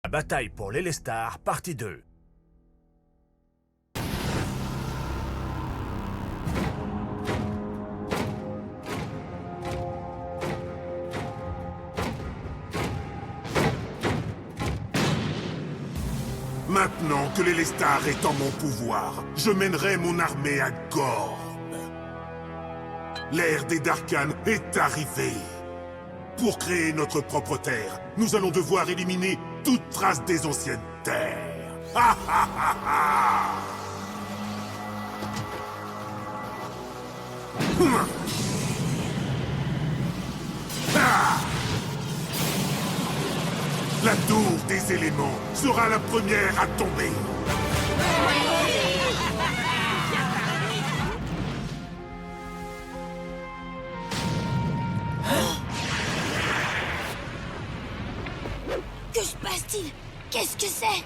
La bataille pour l'Elestar, partie 2. Maintenant que l'Elestar est en mon pouvoir, je mènerai mon armée à Gorn. L'ère des Darkhan est arrivée. Pour créer notre propre terre, nous allons devoir éliminer toute trace des anciennes terres. Ha ha ha ha! Ah! La tour des éléments sera la première à tomber. Que se passe-t-il? Qu'est-ce que c'est?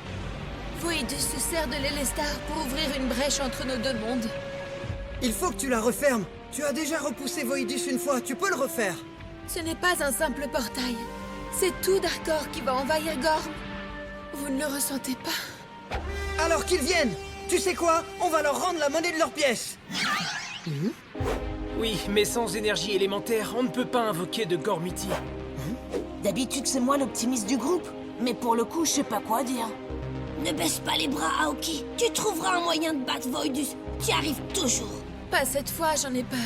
Voidus se sert de l'Elestar pour ouvrir une brèche entre nos deux mondes. Il faut que tu la refermes. Tu as déjà repoussé Voidus une fois, tu peux le refaire. Ce n'est pas un simple portail. C'est tout Darkor qui va envahir Gorn. Vous ne le ressentez pas? Alors qu'ils viennent. Tu sais quoi? On va leur rendre la monnaie de leurs pièces. Oui, mais sans énergie élémentaire, on ne peut pas invoquer de Gormiti. D'habitude, c'est moi l'optimiste du groupe. Mais pour le coup, je sais pas quoi dire. Ne baisse pas les bras, Aoki. Tu trouveras un moyen de battre Voidus. Tu y arrives toujours. Pas cette fois, j'en ai peur.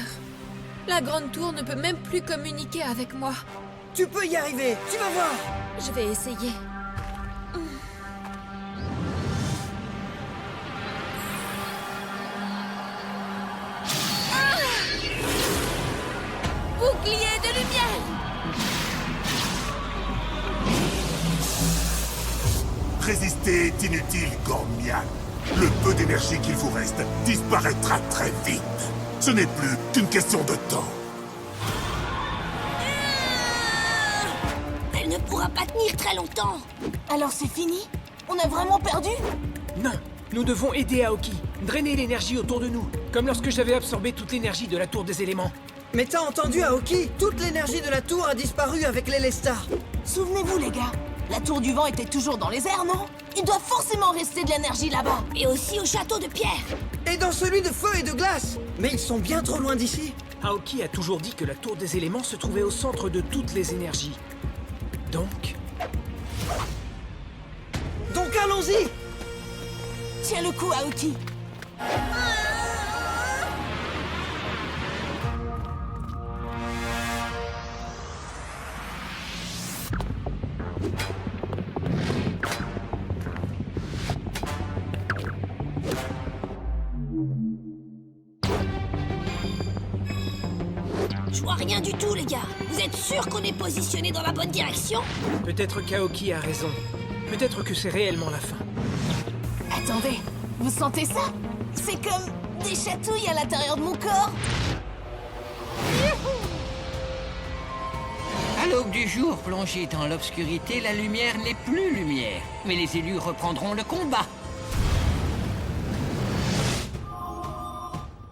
La Grande Tour ne peut même plus communiquer avec moi. Tu peux y arriver, tu vas voir. Je vais essayer. Bouclier de lumière! Résister est inutile, Gormian. Le peu d'énergie qu'il vous reste disparaîtra très vite. Ce n'est plus qu'une question de temps. Elle ne pourra pas tenir très longtemps. Alors c'est fini? On a vraiment perdu? Non, nous devons aider Aoki, drainer l'énergie autour de nous, comme lorsque j'avais absorbé toute l'énergie de la tour des éléments. Mais t'as entendu, Aoki? Toute l'énergie de la tour a disparu avec l'Elestar. Souvenez-vous, les gars. La tour du vent était toujours dans les airs, non? Il doit forcément rester de l'énergie là-bas. Et aussi au château de pierre. Et dans celui de feu et de glace. Mais ils sont bien trop loin d'ici. Aoki a toujours dit que la tour des éléments se trouvait au centre de toutes les énergies. Donc, Donc allons-y. Tiens le coup, Aoki. Je vois rien du tout, les gars. Vous êtes sûrs qu'on est positionné dans la bonne direction? peut-être qu'Aoki a raison. Peut-être que c'est réellement la fin. Attendez, vous sentez ça? C'est comme des chatouilles à l'intérieur de mon corps. À l'aube du jour, plongé dans l'obscurité, la lumière n'est plus lumière. Mais les élus reprendront le combat.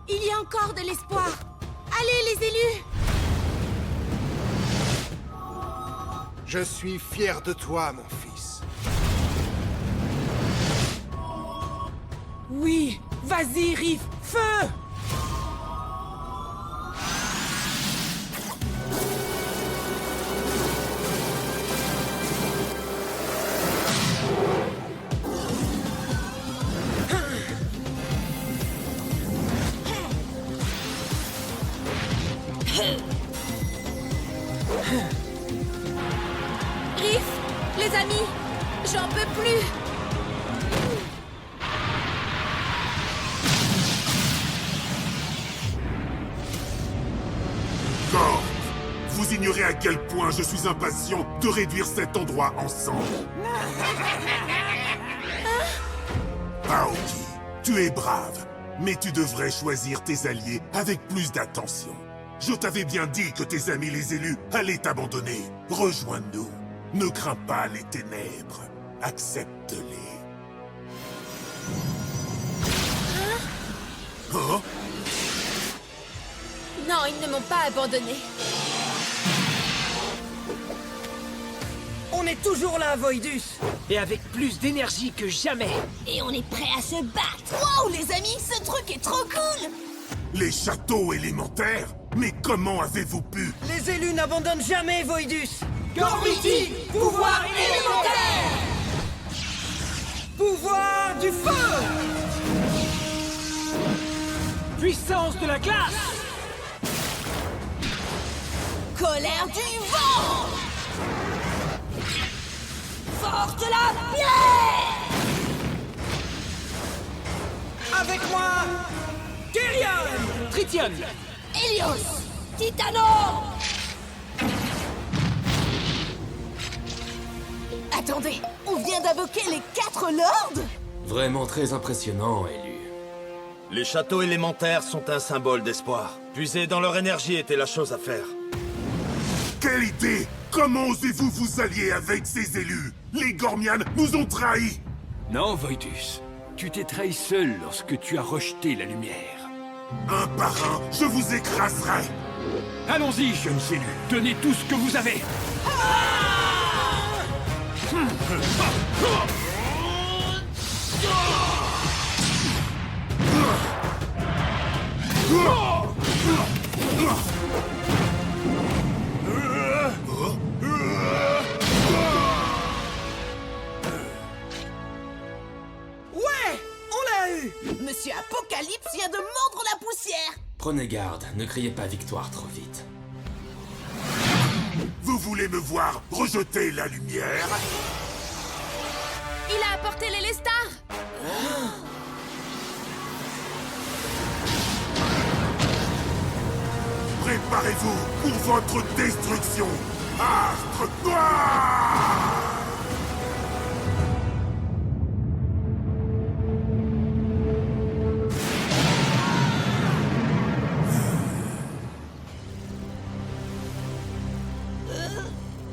Il y a encore de l'espoir. Allez, les élus! Je suis fier de toi, mon fils. Oui! Vas-y, Riff! Feu! Riff! Les amis! J'en peux plus! Gorn, vous ignorez à quel point je suis impatient de réduire cet endroit ensemble. Aoki, tu es brave, mais tu devrais choisir tes alliés avec plus d'attention. Je t'avais bien dit que tes amis les élus allaient t'abandonner. Rejoins-nous. Ne crains pas les ténèbres. Accepte-les. Hein? Non, ils ne m'ont pas abandonné. On On est toujours là, Voidus. Et avec plus d'énergie que jamais. Et on est prêt à se battre. Wow, les amis, ce truc est trop cool. Les châteaux élémentaires? Mais comment avez-vous pu? Les élus n'abandonnent jamais, Voidus. Gormiti, pouvoir élémentaire! Pouvoir du feu. Puissance de la glace! Colère du vent. Force de la pierre. Avec moi, Kyrian. Tritium! Helios. Titano. Attendez, on vient d'invoquer les 4 lords? Vraiment très impressionnant, élu. Les châteaux élémentaires sont un symbole d'espoir. Puiser dans leur énergie était la chose à faire. Quelle idée! Comment osez-vous vous allier avec ces élus? Les Gormians nous ont trahis! Non, Voidus. Tu t'es trahi seul lorsque tu as rejeté la lumière. Un par un, je vous écraserai! Allons-y, jeunes élus. Donnez tout ce que vous avez. Ouais, on l'a eu. Monsieur Apocalypse vient de mordre la poussière. Prenez garde, ne criez pas victoire trop vite. Vous voulez me voir rejeter la lumière? Il a apporté les Lestar. Préparez-vous pour votre destruction! Astre noir!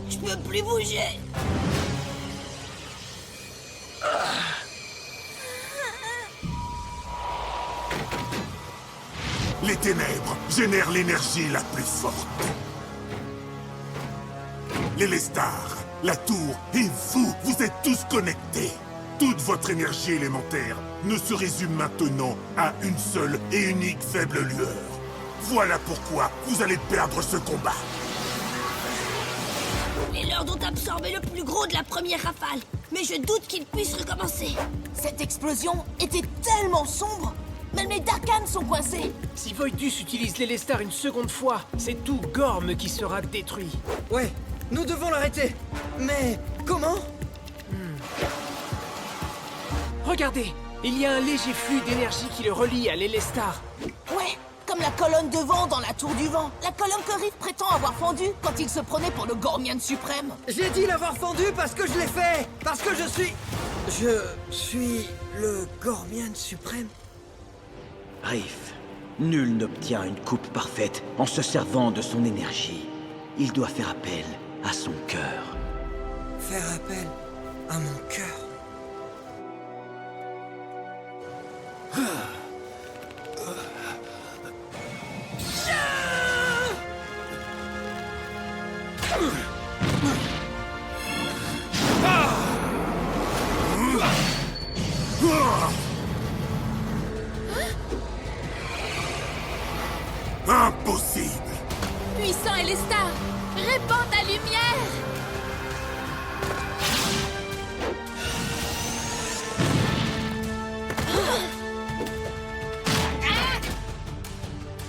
Je peux plus bouger. Les ténèbres génèrent l'énergie la plus forte. Les Lestar, la tour et vous, vous êtes tous connectés. Toute votre énergie élémentaire ne se résume maintenant à une seule et unique faible lueur. Voilà pourquoi vous allez perdre ce combat. Les lords ont absorbé le plus gros de la première rafale, mais je doute qu'ils puissent recommencer. Cette explosion était tellement sombre, même les Darkans sont coincés. Si Voidus utilise les Lestar une seconde fois, c'est tout Gorm qui sera détruit. Ouais, nous devons l'arrêter. Mais comment? Regardez, il y a un léger flux d'énergie qui le relie à l'Elestar. Ouais, comme la colonne de vent dans la tour du vent. La colonne que Riff prétend avoir fendue quand il se prenait pour le Gormian suprême. J'ai dit l'avoir fendu parce que je l'ai fait. Parce que je suis le Gormian suprême. Riff, nul n'obtient une coupe parfaite en se servant de son énergie. Il doit faire appel à son cœur. Faire appel à mon cœur. Impossible! Puissant et les stars, répands ta lumière.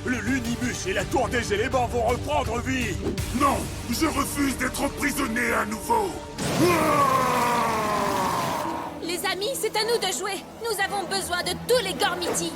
Le Lunibus et la tour des éléments vont reprendre vie! Non! Je refuse d'être emprisonné à nouveau! Les amis, c'est à nous de jouer. Nous avons besoin de tous les Gormiti.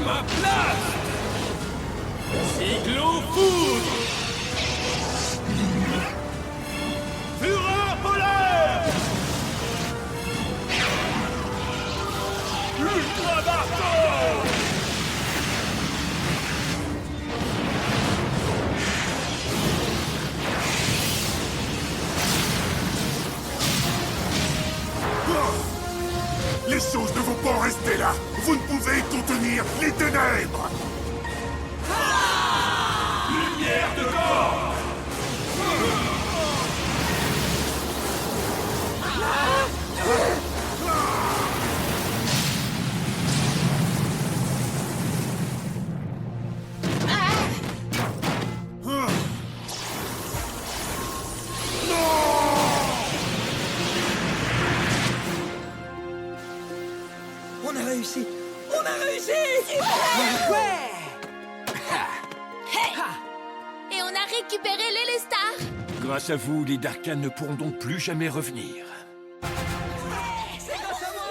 Ma place. Cyclo-foudre. Fureur polaire. Ultra Marteau. Les choses ne vont pas en rester là. Vous ne pouvez contenir les ténèbres. Lumière de corps. On a réussi. On a réussi. Et on a récupéré l'Élestar. Grâce à vous, les Darkans ne pourront donc plus jamais revenir. C'est grâce à moi.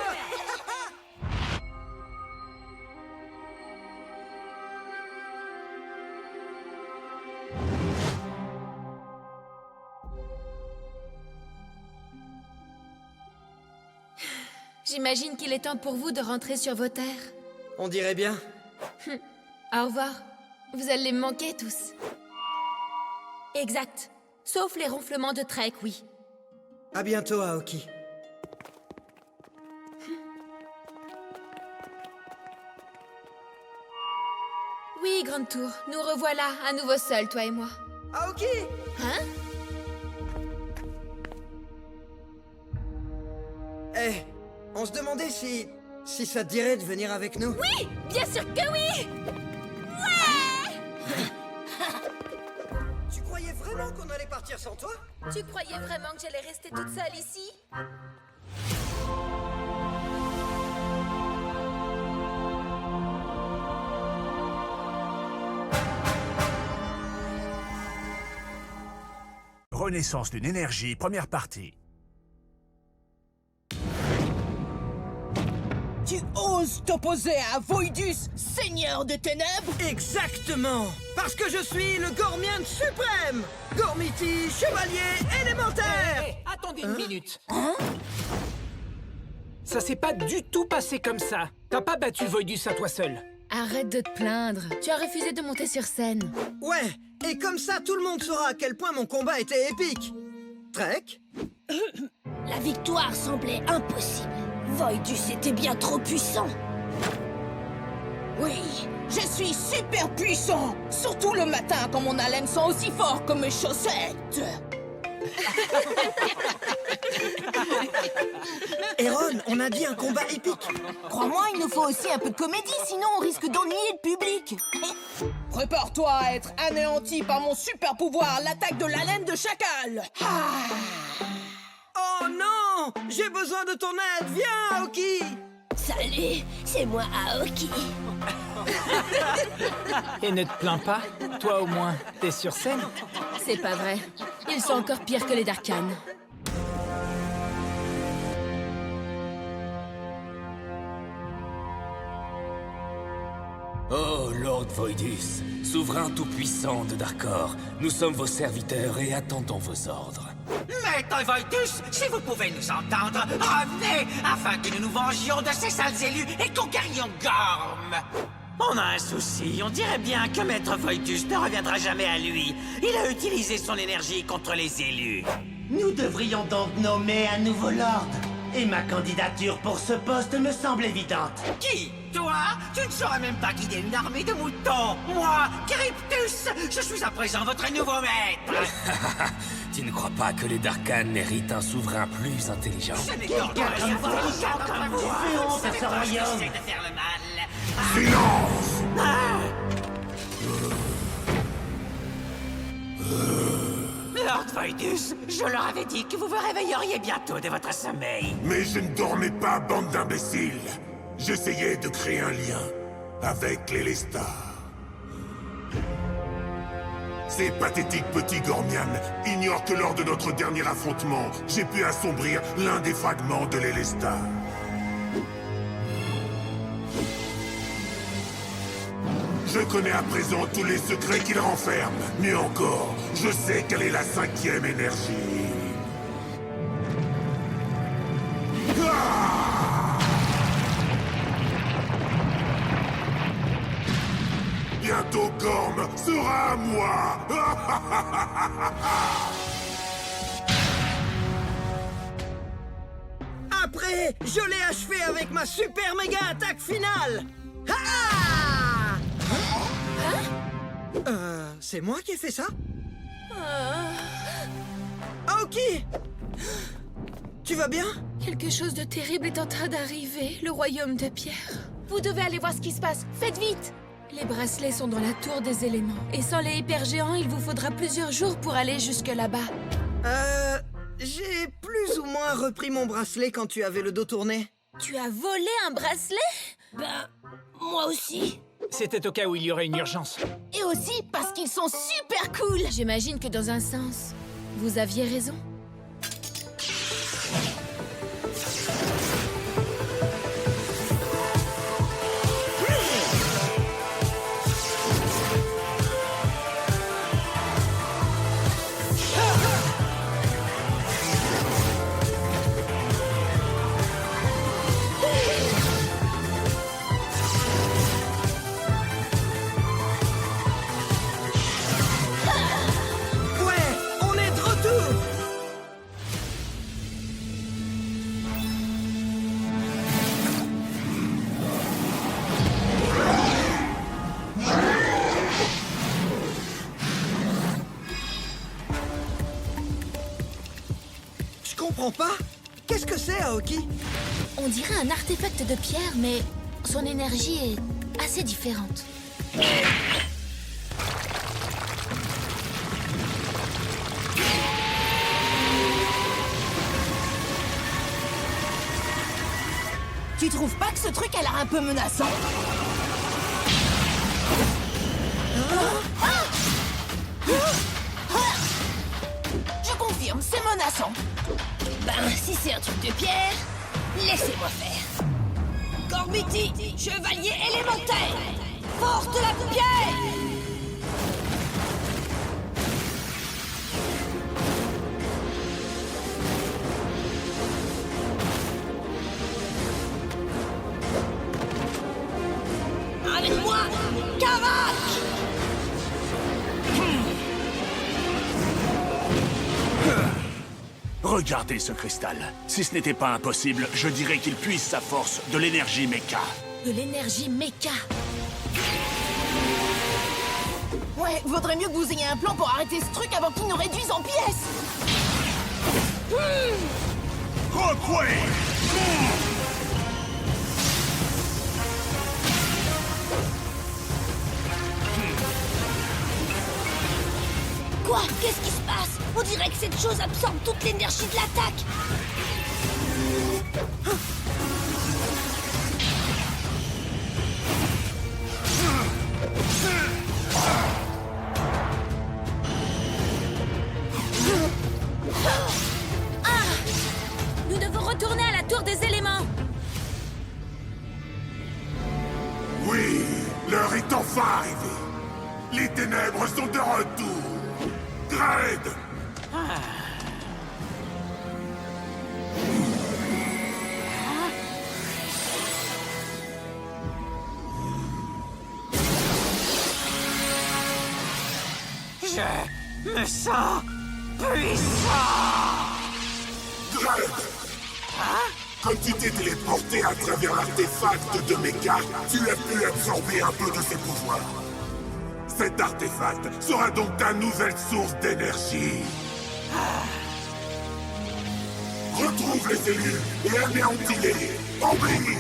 J'imagine qu'il est temps pour vous de rentrer sur vos terres. On dirait bien. Au revoir. Vous allez me manquer tous. Exact. Sauf les ronflements de Trek, oui. À bientôt, Aoki. Oui, Grande Tour, nous revoilà, à nouveau seuls, toi et moi. Aoki! Hein? Eh, on se demandait si ça te dirait de venir avec nous. Oui! Bien sûr que oui! Ouais! Tu croyais vraiment qu'on allait partir sans toi? Tu croyais vraiment que j'allais rester toute seule ici? Renaissance d'une énergie, première partie. Tu oses t'opposer à Voidus, seigneur des ténèbres? Exactement! Parce que je suis le Gormian suprême! Gormiti, chevalier élémentaire! Hé, attendez une minute. Ça s'est pas du tout passé comme ça. T'as pas battu Voidus à toi seul. Arrête de te plaindre. Tu as refusé de monter sur scène. Ouais, et comme ça, tout le monde saura à quel point mon combat était épique. Trek? La victoire semblait impossible. Voidus était bien trop puissant. Oui, je suis super puissant. Surtout le matin quand mon haleine sent aussi fort que mes chaussettes. Eron, on a dit un combat épique. Crois-moi, il nous faut aussi un peu de comédie, sinon on risque d'ennuyer le public. Prépare-toi à être anéanti par mon super pouvoir, l'attaque de l'haleine de chacal. Oh non! J'ai besoin de ton aide! Viens, Aoki! Salut, c'est moi Aoki. Et ne te plains pas. Toi au moins, t'es sur scène. C'est pas vrai. Ils sont encore pires que les Darkans. Oh, Lord Voidus, souverain tout-puissant de Darkor, nous sommes vos serviteurs et attendons vos ordres. Maître Voidus, si vous pouvez nous entendre, revenez afin que nous nous vengions de ces sales élus et conquérions Gorm. On a un souci, on dirait bien que Maître Voidus ne reviendra jamais à lui. Il a utilisé son énergie contre les élus. Nous devrions donc nommer un nouveau Lord. Et ma candidature pour ce poste me semble évidente. Qui? Toi? Tu ne saurais même pas guider une armée de moutons. Moi, Cryptus, je suis à présent votre nouveau maître. Tu ne crois pas que les Darkans méritent un souverain plus intelligent? Ce n'est qu'un comme vous. honte à ce royaume. J'essaie de faire le mal. Silence! Lord Voidus, je leur avais dit que vous vous réveilleriez bientôt de votre sommeil. Mais je ne dormais pas, bande d'imbéciles. J'essayais de créer un lien avec les Lestar. Ces pathétiques petits Gormian ignorent que lors de notre dernier affrontement, j'ai pu assombrir l'un des fragments de l'Élestar. Je connais à présent tous les secrets qu'il renferme. Mieux encore, je sais quelle est la 5e énergie. Ah! Bientôt Gorm sera à moi. Après, je l'ai achevé avec ma super méga attaque finale. Ah! C'est moi qui ai fait ça? Aoki! Tu vas bien? Quelque chose de terrible est en train d'arriver, le royaume de pierre. Vous devez aller voir ce qui se passe, faites vite! Les bracelets sont dans la tour des éléments, et sans les hypergéants, il vous faudra plusieurs jours pour aller jusque là-bas. J'ai plus ou moins repris mon bracelet quand tu avais le dos tourné. Tu as volé un bracelet? Ben, moi aussi. C'était au cas où il y aurait une urgence. Et aussi parce qu'ils sont super cool. J'imagine que dans un sens, vous aviez raison. Je comprends pas. Qu'est-ce que c'est, Aoki? On dirait un artefact de pierre, mais son énergie est assez différente. Tu trouves pas que ce truc a l'air un peu menaçant? Je confirme, c'est menaçant. Ben, si c'est un truc de pierre, laissez-moi faire. Gormiti, chevalier élémentaire, force de la pierre! Avec moi, Karak! Regardez ce cristal. Si ce n'était pas impossible, je dirais qu'il puise sa force de l'énergie méca. De l'énergie méca. Ouais, vaudrait mieux que vous ayez un plan pour arrêter ce truc avant qu'il nous réduise en pièces. Quoi? Qu'est-ce qui se passe? On dirait que cette chose absorbe toute l'énergie de l'attaque. Nous devons retourner à la tour des éléments. Oui, l'heure est enfin arrivée. Les ténèbres sont de retour. Dread! Je me sens puissant. Dread! Quand tu t'es téléporté à travers l'artefact de Mecha, tu as pu absorber un peu de ses pouvoirs. Cet artefact sera donc ta nouvelle source d'énergie. Retrouve les élus et anéantis-les. Oublie!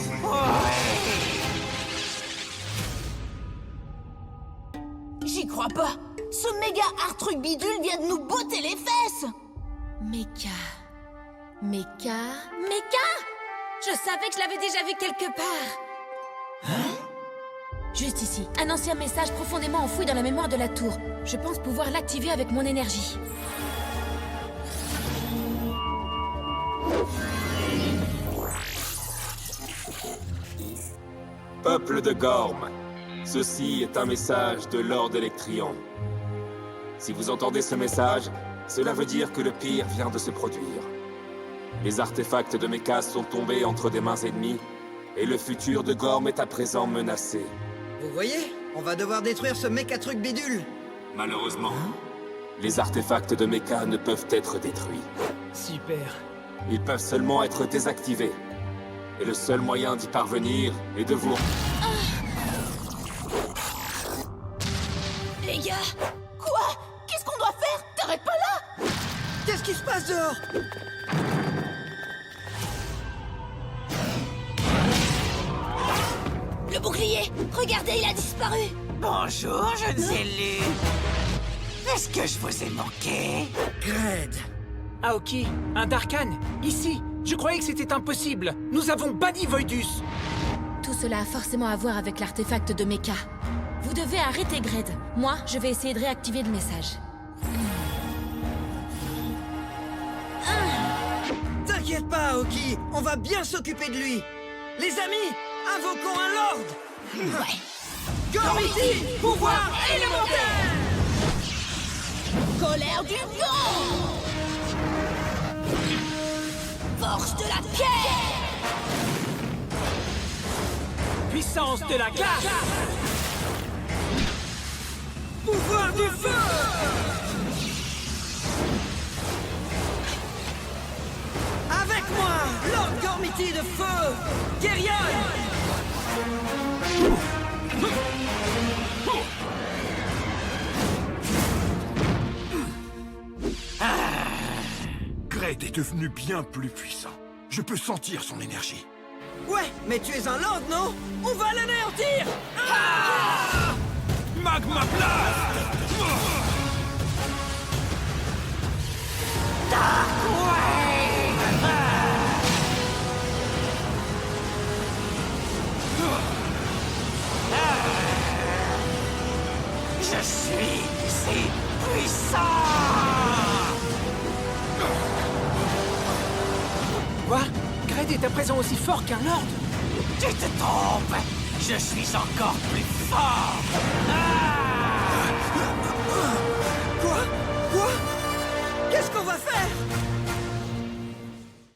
J'y crois pas. Ce méga art truc bidule vient de nous botter les fesses. Méca. Je savais que je l'avais déjà vu quelque part. Juste ici, un ancien message profondément enfoui dans la mémoire de la tour. Je pense pouvoir l'activer avec mon énergie. Peuple de Gorm, Ceci est un message de Lord Electrion. Si vous entendez ce message, cela veut dire que le pire vient de se produire. Les artefacts de Mecha sont tombés entre des mains ennemies, et le futur de Gorm est à présent menacé. Vous voyez? On va devoir détruire ce méca truc bidule. Malheureusement, les artefacts de Mecha ne peuvent être détruits. Super. Ils peuvent seulement être désactivés. Et le seul moyen d'y parvenir est de vous... Les gars, quoi? Qu'est-ce qu'on doit faire? T'arrêtes pas là? Qu'est-ce qui se passe dehors? Le bouclier! Regardez, il a disparu! Bonjour, jeunes élus. Est-ce que je vous ai manqué? Gred! Aoki, un Darkan, ici. Je croyais que c'était impossible. Nous avons banni Voidus. Tout cela a forcément à voir avec l'artefact de Mecha. Vous devez arrêter Gred. Moi, je vais essayer de réactiver le message. T'inquiète pas, Aoki, on va bien s'occuper de lui. Les amis, invoquons un Lord. Ouais. Gormiti, pouvoir élémentaire. Colère du vent! Force de la pierre! Puissance de la glace. Pouvoir du feu. Avec moi, Lord Gormiti de feu, Guerrier. Gred est devenu bien plus puissant. Je peux sentir son énergie. Ouais, mais tu es un Lord, non? On va l'anéantir. Magma Blast! Je suis si puissant! Quoi? Gred est à présent aussi fort qu'un Lord? Tu te trompes! Je suis encore plus fort! Quoi? Qu'est-ce qu'on va faire?